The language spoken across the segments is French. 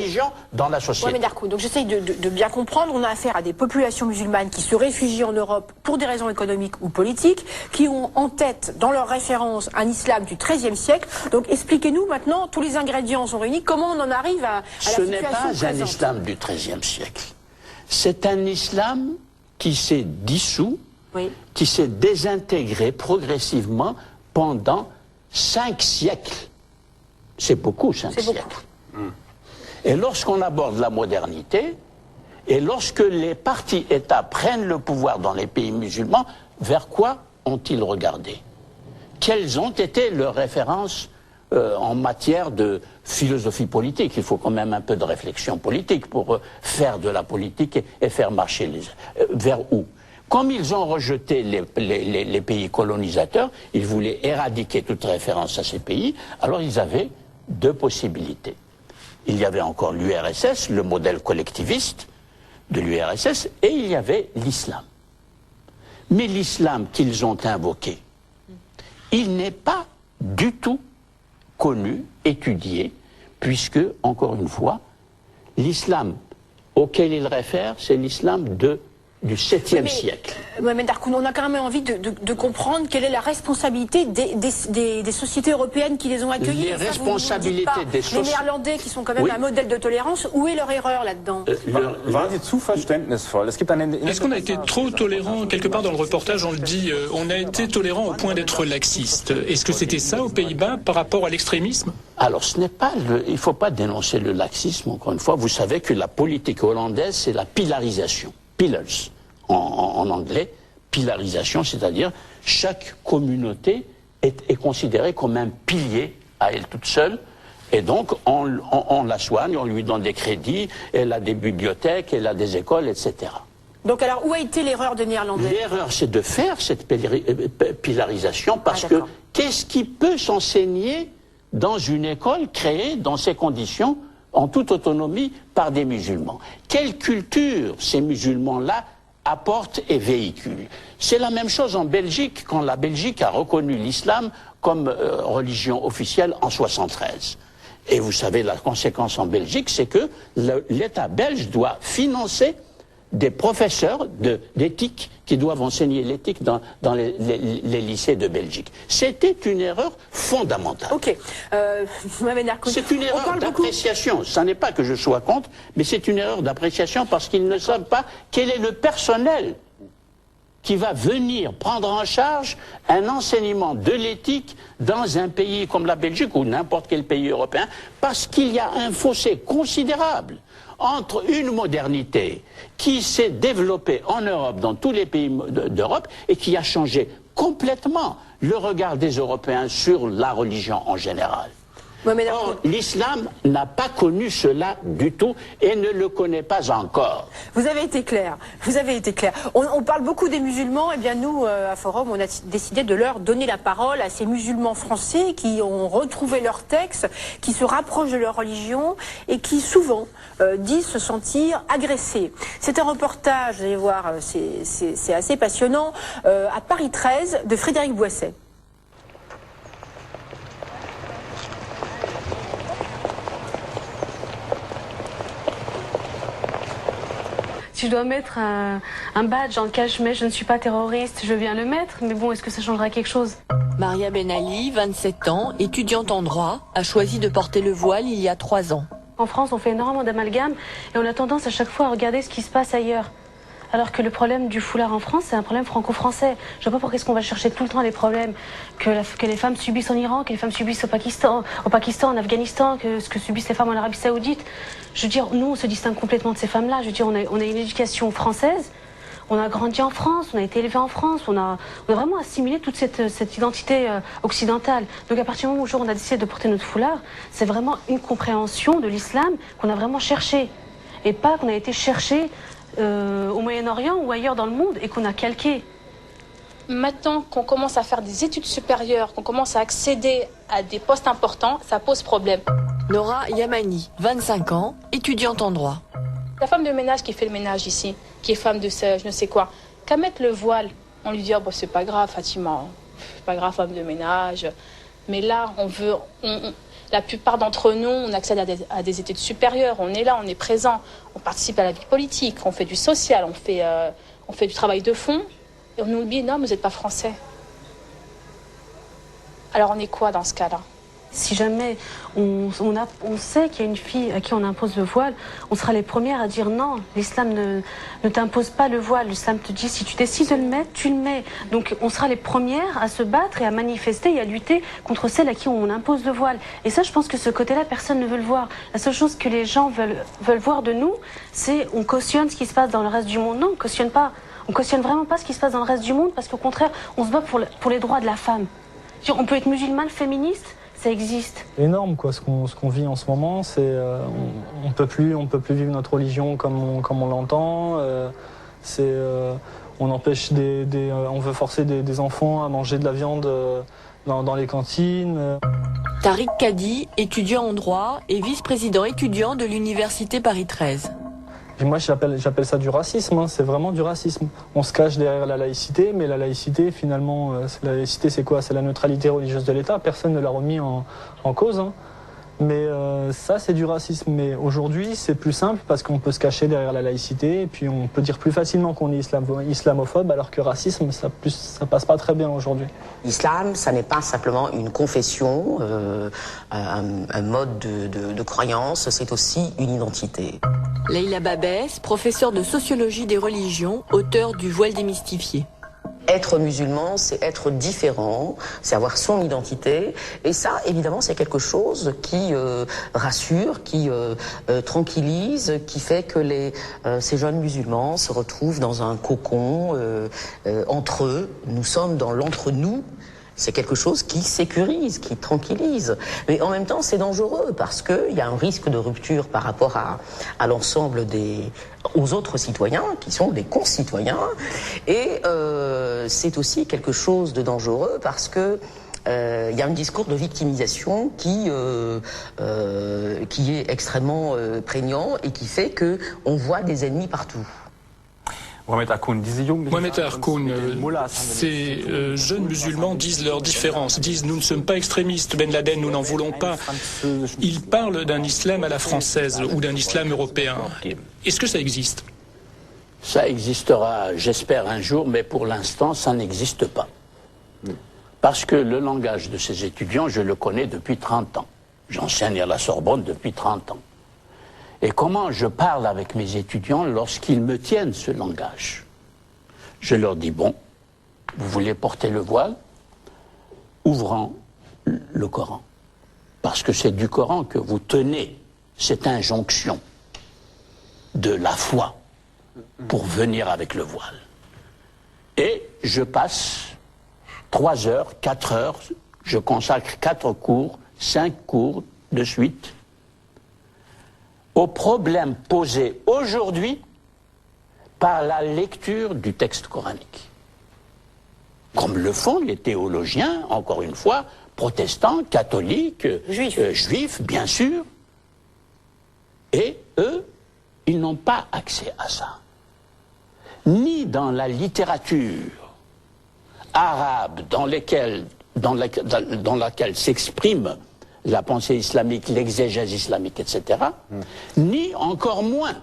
religion dans la société. Ouais, mais Darkou, donc j'essaye de bien comprendre. On a affaire à des populations musulmanes qui se réfugient en Europe pour des raisons économiques ou politiques, qui ont en tête, dans leur référence, un islam du XIIIe siècle. Donc expliquez-nous maintenant, tous les ingrédients sont réunis, comment on en arrive à la situation présente. Ce n'est pas un islam du XIIIe siècle. C'est un islam qui s'est dissous, oui, qui s'est désintégré progressivement pendant 5 siècles. C'est beaucoup, 5 siècles. Et lorsqu'on aborde la modernité, et lorsque les partis États prennent le pouvoir dans les pays musulmans, vers quoi ont-ils regardé? Quelles ont été leurs références en matière de philosophie politique? Il faut quand même un peu de réflexion politique pour faire de la politique et faire marcher les... vers où? Comme ils ont rejeté les pays colonisateurs, ils voulaient éradiquer toute référence à ces pays, alors ils avaient 2 possibilités. Il y avait encore l'URSS, le modèle collectiviste de l'URSS, et il y avait l'islam. Mais l'islam qu'ils ont invoqué, il n'est pas du tout connu, étudié, puisque, encore une fois, l'islam auquel il réfère, c'est l'islam du 7e siècle. Mais Darkoun, on a quand même envie de comprendre quelle est la responsabilité des sociétés européennes qui les ont accueillis. Les responsabilités des sociétés... Les Néerlandais qui sont quand même un modèle de tolérance, où est leur erreur là-dedans? Est-ce qu'on a été trop tolérant? Quelque part dans le reportage, on le dit, on a été tolérant au point d'être laxiste. Est-ce que c'était ça aux Pays-Bas par rapport à l'extrémisme? Alors, ce n'est pas il ne faut pas dénoncer le laxisme, encore une fois. Vous savez que la politique hollandaise, c'est la pilarisation. Pillars, en anglais, pilarisation, c'est-à-dire chaque communauté est considérée comme un pilier à elle toute seule, et donc on la soigne, on lui donne des crédits, elle a des bibliothèques, elle a des écoles, etc. Donc alors, où a été l'erreur des Néerlandais? L'erreur, c'est de faire cette pilarisation, parce que qu'est-ce qui peut s'enseigner dans une école créée dans ces conditions, en toute autonomie, par des musulmans? Quelle culture ces musulmans-là apportent et véhiculent? C'est la même chose en Belgique, quand la Belgique a reconnu l'islam comme religion officielle en 1973. Et vous savez, la conséquence en Belgique, c'est que l'État belge doit financer des professeurs d'éthique qui doivent enseigner l'éthique dans les lycées de Belgique. C'était une erreur fondamentale. Ok. C'est une erreur d'appréciation. Ce n'est pas que je sois contre, mais c'est une erreur d'appréciation parce qu'ils ne savent pas quel est le personnel qui va venir prendre en charge un enseignement de l'éthique dans un pays comme la Belgique ou n'importe quel pays européen, parce qu'il y a un fossé considérable entre une modernité qui s'est développée en Europe, dans tous les pays d'Europe, et qui a changé complètement le regard des Européens sur la religion en général. Or, l'islam n'a pas connu cela du tout et ne le connaît pas encore. Vous avez été clair, vous avez été clair. On parle beaucoup des musulmans, et bien nous, à Forum, on a décidé de leur donner la parole à ces musulmans français qui ont retrouvé leur texte, qui se rapprochent de leur religion et qui souvent disent se sentir agressés. C'est un reportage, vous allez voir, c'est assez passionnant, à Paris 13 de Frédéric Boisset. Si je dois mettre un badge en lequel je mets « je ne suis pas terroriste », je viens le mettre, mais bon, est-ce que ça changera quelque chose? Maria Ben Ali, 27 ans, étudiante en droit, a choisi de porter le voile il y a 3 ans. En France, on fait énormément d'amalgames et on a tendance à chaque fois à regarder ce qui se passe ailleurs. Alors que le problème du foulard en France, c'est un problème franco-français. Je ne vois pas pourquoi est-ce qu'on va chercher tout le temps les problèmes que les femmes subissent en Iran, que les femmes subissent au Pakistan, en Afghanistan, que ce que subissent les femmes en Arabie Saoudite. Je veux dire, nous, on se distingue complètement de ces femmes-là. Je veux dire, on a une éducation française, on a grandi en France, on a été élevé en France, on a vraiment assimilé toute cette identité occidentale. Donc à partir du moment où on a décidé de porter notre foulard, c'est vraiment une compréhension de l'islam qu'on a vraiment cherché. Et pas qu'on a été chercher au Moyen-Orient ou ailleurs dans le monde et qu'on a calqué. Maintenant qu'on commence à faire des études supérieures, qu'on commence à accéder à des postes importants, ça pose problème. Nora Yamani, 25 ans, étudiante en droit. La femme de ménage qui fait le ménage ici, qui est femme de je ne sais quoi, qu'à mettre le voile, on lui dit oh, bon, c'est pas grave Fatima, c'est pas grave femme de ménage. Mais là, La plupart d'entre nous, on accède à des études supérieures, on est là, on est présent, on participe à la vie politique, on fait du social, on fait du travail de fond, et on nous oublie, non, mais vous n'êtes pas français. Alors on est quoi dans ce cas-là? Si jamais on sait qu'il y a une fille à qui on impose le voile, on sera les premières à dire non, l'islam ne t'impose pas le voile. L'islam te dit si tu décides de le mettre, tu le mets. Donc on sera les premières à se battre et à manifester et à lutter contre celles à qui on impose le voile. Et ça, je pense que ce côté-là, personne ne veut le voir. La seule chose que les gens veulent voir de nous, c'est on cautionne ce qui se passe dans le reste du monde. Non, on cautionne pas. On cautionne vraiment pas ce qui se passe dans le reste du monde parce qu'au contraire, on se bat pour les droits de la femme. On peut être musulmane, féministe. Ça existe. C'est énorme quoi, ce qu'on vit en ce moment. C'est on peut plus vivre notre religion comme on l'entend. On empêche on veut forcer des enfants à manger de la viande dans les cantines. Tariq Kadi, étudiant en droit et vice-président étudiant de l'université Paris 13. Et moi, j'appelle ça du racisme, hein. C'est vraiment du racisme. On se cache derrière la laïcité, mais la laïcité, finalement, la laïcité, c'est quoi? C'est la neutralité religieuse de l'État. Personne ne l'a remis en cause. Hein. Mais ça, c'est du racisme. Mais aujourd'hui, c'est plus simple parce qu'on peut se cacher derrière la laïcité et puis on peut dire plus facilement qu'on est islamophobe, alors que racisme, ça passe pas très bien aujourd'hui. L'islam, ça n'est pas simplement une confession, un mode de croyance, c'est aussi une identité. Leïla Babès, professeure de sociologie des religions, auteure du Voile démystifié. Être musulman, c'est être différent, c'est avoir son identité. Et ça, évidemment, c'est quelque chose qui rassure, qui tranquillise, qui fait que ces jeunes musulmans se retrouvent dans un cocon entre eux. Nous sommes dans l'entre-nous. C'est quelque chose qui sécurise, qui tranquillise. Mais en même temps, c'est dangereux parce qu'il y a un risque de rupture par rapport à l'ensemble aux autres citoyens qui sont des concitoyens. Et c'est aussi quelque chose de dangereux parce que il y a un discours de victimisation qui est extrêmement prégnant et qui fait qu'on voit des ennemis partout. Mohamed Hakoun, ces jeunes musulmans disent leurs différences, disent nous ne sommes pas extrémistes, Ben Laden, nous n'en voulons pas. Ils parlent d'un islam à la française ou d'un islam européen. Est-ce que ça existe? Ça existera, j'espère, un jour, mais pour l'instant, ça n'existe pas. Parce que le langage de ces étudiants, je le connais depuis 30 ans. J'enseigne à la Sorbonne depuis 30 ans. Et comment je parle avec mes étudiants lorsqu'ils me tiennent ce langage? Je leur dis, bon, vous voulez porter le voile? Ouvrons le Coran. Parce que c'est du Coran que vous tenez cette injonction de la foi pour venir avec le voile. Et je passe 3 heures, 4 heures, je consacre 4 cours, 5 cours de suite aux problèmes posés aujourd'hui par la lecture du texte coranique. Comme le font les théologiens, encore une fois, protestants, catholiques, juifs, bien sûr. Et eux, ils n'ont pas accès à ça. Ni dans la littérature arabe dans laquelle s'exprime la pensée islamique, l'exégèse islamique, etc., ni encore moins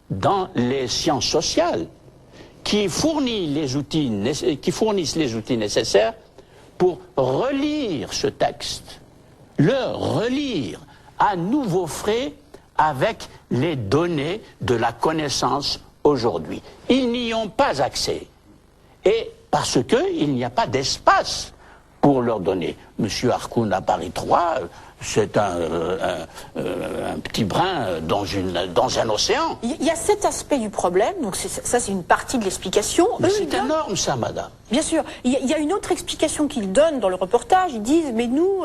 dans les sciences sociales qui fournissent les outils nécessaires pour relire ce texte, le relire à nouveau frais avec les données de la connaissance aujourd'hui. Ils n'y ont pas accès. Et parce qu'il n'y a pas d'espace pour leur donner. Monsieur Hakoun à Paris 3, c'est un petit brin dans un océan. Il y a cet aspect du problème, donc ça c'est une partie de l'explication. C'est énorme ça, madame. Bien sûr. Il y a une autre explication qu'ils donnent dans le reportage. Ils disent, mais nous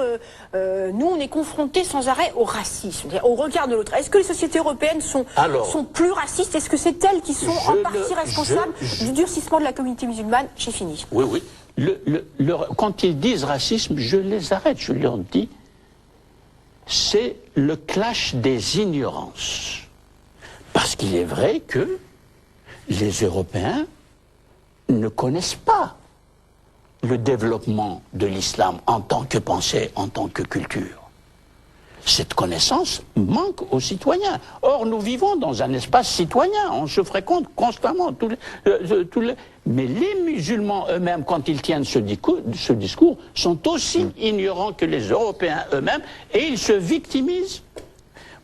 on est confrontés sans arrêt au racisme, au regard de l'autre. Est-ce que les sociétés européennes sont plus racistes? Est-ce que c'est elles qui sont en partie responsables du durcissement de la communauté musulmane? J'ai fini. Oui, oui. Quand ils disent racisme, je les arrête, je leur dis, c'est le clash des ignorances. Parce qu'il est vrai que les Européens ne connaissent pas le développement de l'islam en tant que pensée, en tant que culture. cette connaissance manque aux citoyens. Or, nous vivons dans un espace citoyen, on se fréquente constamment. Mais les musulmans eux-mêmes, quand ils tiennent ce discours, sont aussi ignorants que les Européens eux-mêmes, et ils se victimisent.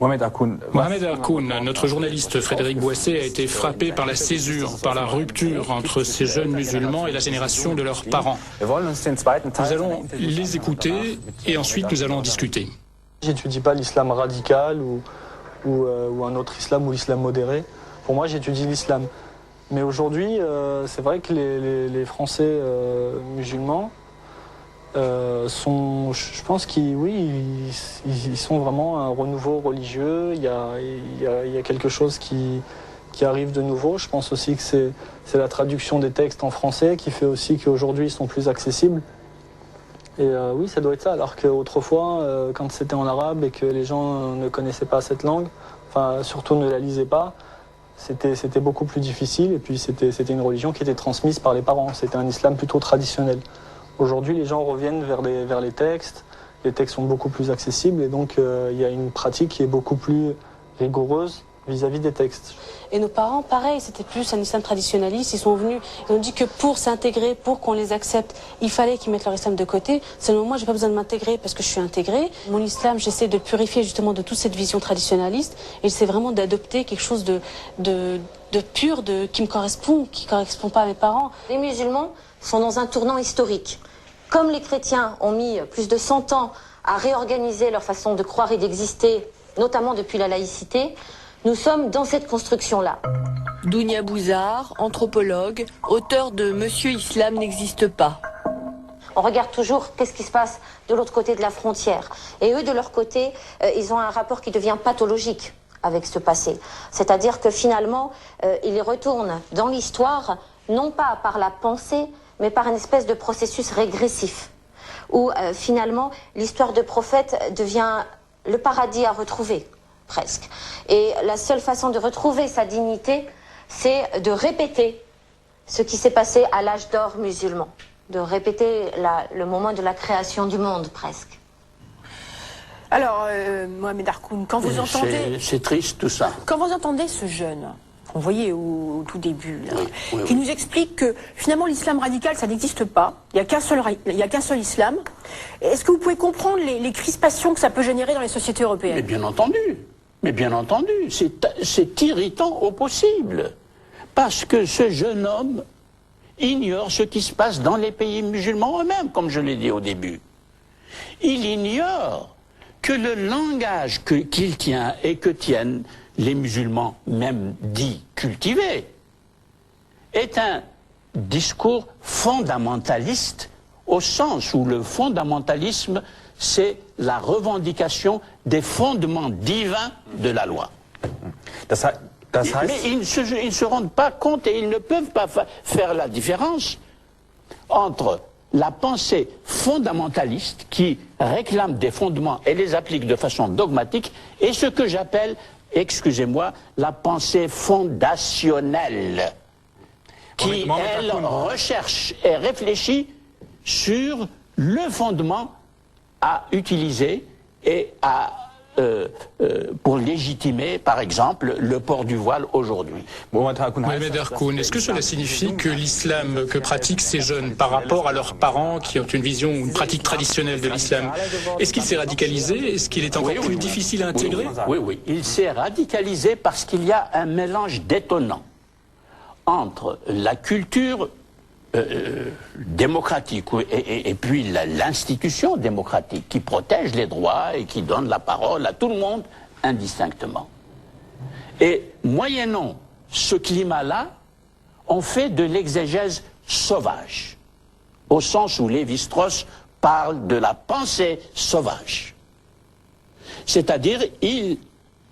Mohamed Harkoun, notre journaliste Frédéric Boisset a été frappé par la césure, par la rupture entre ces jeunes musulmans et la génération de leurs parents. Nous allons les écouter et ensuite nous allons en discuter. J'étudie pas l'islam radical ou un autre islam ou l'islam modéré. Pour moi, j'étudie l'islam. Mais aujourd'hui, c'est vrai que les Français musulmans je pense qu'ils sont vraiment un renouveau religieux. Il y a quelque chose qui arrive de nouveau. Je pense aussi que c'est la traduction des textes en français qui fait aussi qu'aujourd'hui ils sont plus accessibles. Et oui, ça doit être ça. Alors qu'autrefois, quand c'était en arabe et que les gens ne connaissaient pas cette langue, enfin surtout ne la lisaient pas, c'était beaucoup plus difficile. Et puis c'était une religion qui était transmise par les parents. C'était un islam plutôt traditionnel. Aujourd'hui, les gens reviennent vers les textes sont beaucoup plus accessibles et donc il y a une pratique qui est beaucoup plus rigoureuse vis-à-vis des textes. Et nos parents, pareil, c'était plus un islam traditionnaliste, ils sont venus, ils ont dit que pour s'intégrer, pour qu'on les accepte, il fallait qu'ils mettent leur islam de côté. Seulement moi, j'ai pas besoin de m'intégrer parce que je suis intégrée. Mon islam, j'essaie de le purifier justement de toute cette vision traditionnaliste et j'essaie vraiment d'adopter quelque chose de pur, qui me correspond, qui correspond pas à mes parents. Les musulmans sont dans un tournant historique. Comme les chrétiens ont mis plus de 100 ans à réorganiser leur façon de croire et d'exister, notamment depuis la laïcité, nous sommes dans cette construction-là. Dounia Bouzard, anthropologue, auteur de Monsieur Islam n'existe pas. On regarde toujours qu'est-ce qui se passe de l'autre côté de la frontière. Et eux, de leur côté, ils ont un rapport qui devient pathologique avec ce passé. C'est-à-dire que finalement, ils retournent dans l'histoire, non pas par la pensée, mais par une espèce de processus régressif, où finalement l'histoire de prophète devient le paradis à retrouver, presque. Et la seule façon de retrouver sa dignité, c'est de répéter ce qui s'est passé à l'âge d'or musulman, de répéter le moment de la création du monde, presque. Alors, Mohamed Harkoun, quand vous entendez... C'est triste tout ça. Quand vous entendez ce jeune... qu'on voyait au tout début, là, qui nous explique que finalement l'islam radical, ça n'existe pas. Il n'y a qu'un seul islam. Est-ce que vous pouvez comprendre les crispations que ça peut générer dans les sociétés européennes? Mais bien entendu. Mais bien entendu. C'est irritant au possible. Parce que ce jeune homme ignore ce qui se passe dans les pays musulmans eux-mêmes, comme je l'ai dit au début. Il ignore que le langage qu'il tient et que tiennent les musulmans, même dits cultivés, est un discours fondamentaliste au sens où le fondamentalisme, c'est la revendication des fondements divins de la loi. Mais ils ne se rendent pas compte et ils ne peuvent pas faire la différence entre la pensée fondamentaliste qui réclame des fondements et les applique de façon dogmatique et ce que j'appelle, excusez-moi, la pensée fondationnelle, qui, elle, recherche et réfléchit sur le fondement à utiliser et pour légitimer, par exemple, le port du voile aujourd'hui. Mohamed Harkoun, est-ce que cela signifie que l'islam que pratiquent ces jeunes par rapport à leurs parents qui ont une vision ou une pratique traditionnelle de l'islam, est-ce qu'il s'est radicalisé? Est-ce qu'il est encore plus difficile à intégrer? Oui. Il s'est radicalisé parce qu'il y a un mélange détonnant entre la culture démocratique et puis l'institution démocratique qui protège les droits et qui donne la parole à tout le monde indistinctement. Et moyennant ce climat-là, on fait de l'exégèse sauvage, au sens où Lévi-Strauss parle de la pensée sauvage. C'est-à-dire, ils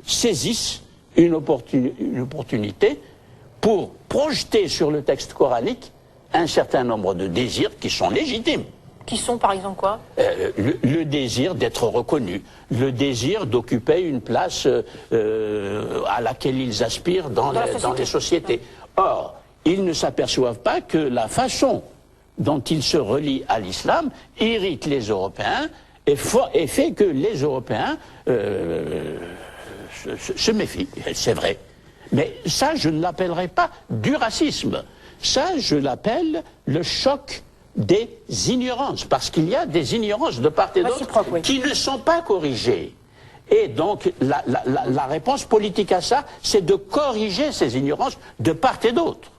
saisissent une opportunité pour projeter sur le texte coranique un certain nombre de désirs qui sont légitimes. Qui sont par exemple quoi? Le désir d'être reconnu, le désir d'occuper une place à laquelle ils aspirent dans les sociétés. Or, ils ne s'aperçoivent pas que la façon dont ils se relient à l'islam irrite les Européens et fait que les Européens se méfient, c'est vrai. Mais ça, je ne l'appellerai pas du racisme. Ça, je l'appelle le choc des ignorances, parce qu'il y a des ignorances de part et d'autre qui ne sont pas corrigées. Et donc, la réponse politique à ça, c'est de corriger ces ignorances de part et d'autre.